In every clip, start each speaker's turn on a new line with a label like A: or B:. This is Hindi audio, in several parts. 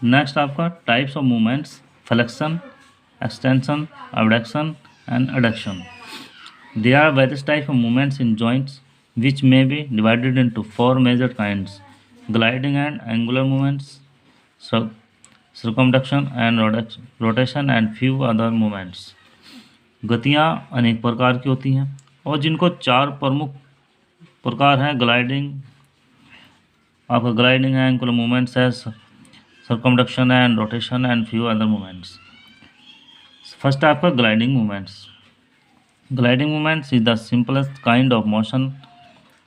A: नेक्स्ट आपका types of movements, flexion, extension, abduction and adduction. There are various types of movements in joints which may be divided into four major kinds: gliding and angular movements, circumduction and rotation and few other movements. गतियाँ अनेक प्रकार की होती हैं और जिनको चार प्रमुख प्रकार हैं: ग्लाइडिंग, आपका ग्लाइडिंग है, एंगुलर मूवमेंट्स है, circumduction and rotation and few other movements. First है आपका gliding movements. Gliding movements is the simplest kind of motion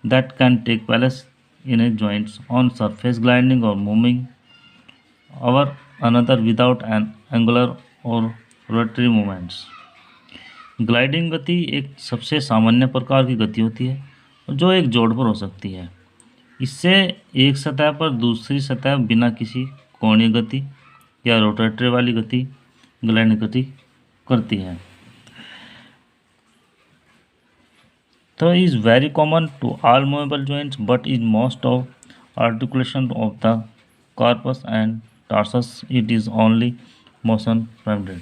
A: that can take place in a joints on surface gliding or moving over another without an angular or rotary movements. Gliding गति एक सबसे सामान्य प्रकार की गति होती है जो एक जोड़ पर हो सकती है। इससे एक सतह पर दूसरी सतह बिना किसी कोणीय गति या रोटेटरी वाली गति ग्लाइडिंग गति करती है। तो is very common to all movable joints but is most of articulation of the carpus and tarsus it is only motion permitted.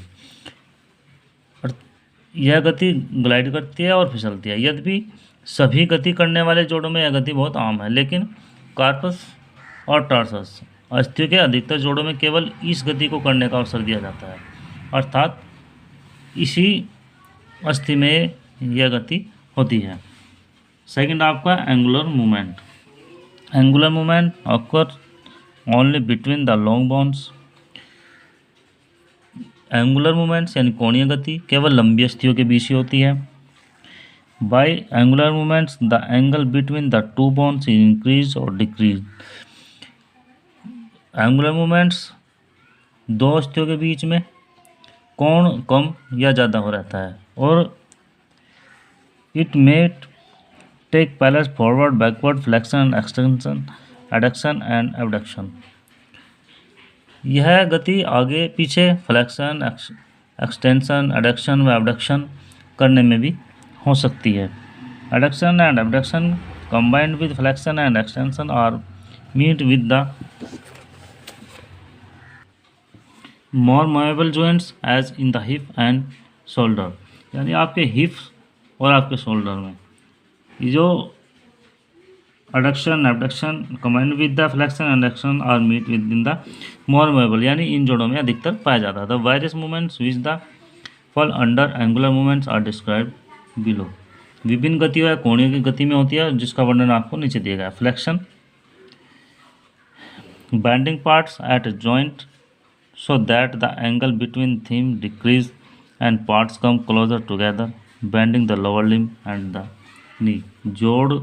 A: यह गति ग्लाइड करती है और फिसलती है। यद्यपि सभी गति करने वाले जोड़ों में यह गति बहुत आम है, लेकिन कार्पस और टार्सस अस्थियों के अधिकतर जोड़ों में केवल इस गति को करने का अवसर दिया जाता है, अर्थात इसी अस्थि में यह गति होती है। सेकंड आपका angular movement. Angular movement occur only between the long bones. Angular movements यानी कोणीय गति केवल लंबी अस्थियों के बीच ही होती है। By angular movements the angle between the two bones is increase और डिक्रीज। एंगुलर मूवमेंट्स दो अस्थियों के बीच में कोण कम या ज़्यादा हो रहता है और it may take place forward, backward, flexion, extension, adduction and abduction. यह गति आगे पीछे, फ्लेक्शन, एक्सटेंशन, एडक्शन व एबडक्शन करने में भी हो सकती है। Adduction and abduction combined with flexion and extension are meet with the more movable joints as in the hip and shoulder. यानी आपके हिप्स और आपके शोल्डर में ये जो adduction abduction combined with the flexion and extension are meet with in the more movable, यानी इन जोड़ों में अधिकतर पाया जाता है। The various movements which the fall under angular movements are describe below. विभिन्न गति है कोणीय की गति में होती है जिसका वर्णन आपको नीचे दिया गया है। Flexion, bending parts at joint so that the angle between them decrease and parts come closer together, bending the lower limb and the knee। जोड़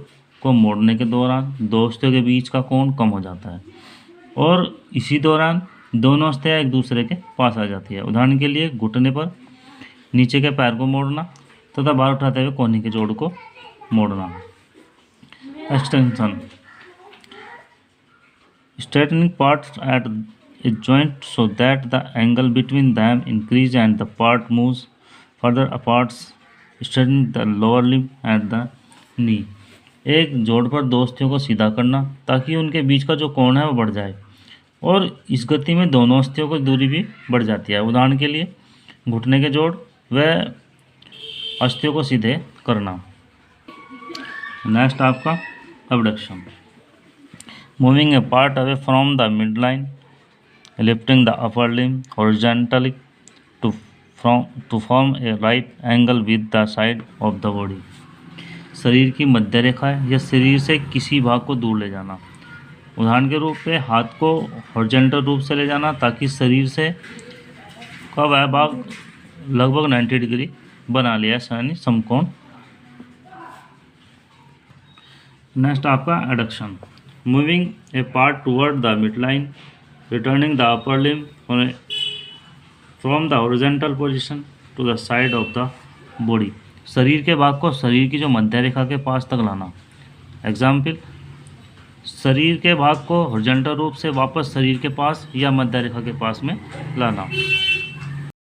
A: को मोड़ने के दौरान दो अस्थियों के बीच का कोण कम हो जाता है और इसी दौरान दोनों अस्थियाँ एक दूसरे के पास आ जाती है। उदाहरण के लिए घुटने पर नीचे के पैर को मोड़ना तथा बार उठाते हुए कोहनी के जोड़ को मोड़ना। Extension, straightening parts at a joint so that the angle between them increase and the part moves further apart, straightening the lower limb and the knee। एक जोड़ पर दो अस्थियों को सीधा करना ताकि उनके बीच का जो कोण है वो बढ़ जाए और इस गति में दोनों अस्थियों की दूरी भी बढ़ जाती है। उदाहरण के लिए घुटने के जोड़ व अस्थियों को सीधे करना। नेक्स्ट आपका abduction, moving A part away from the mid line, lifting the upper limb horizontally to form a right angle with the side of the body। शरीर की मध्य रेखा है या शरीर से किसी भाग को दूर ले जाना। उदाहरण के रूप में हाथ को हॉरिजॉन्टल रूप से ले जाना ताकि शरीर से का वह भाग लगभग 90 डिग्री बना लिया, यानी समकोण। नेक्स्ट आपका adduction, moving A part toward the mid line, returning the upper limb from the horizontal position to the side of the body। शरीर के भाग को शरीर की जो मध्य रेखा के पास तक लाना। एग्जाम्पल, शरीर के भाग को हॉरिजॉन्टल रूप से वापस शरीर के पास या मध्य रेखा के पास में लाना।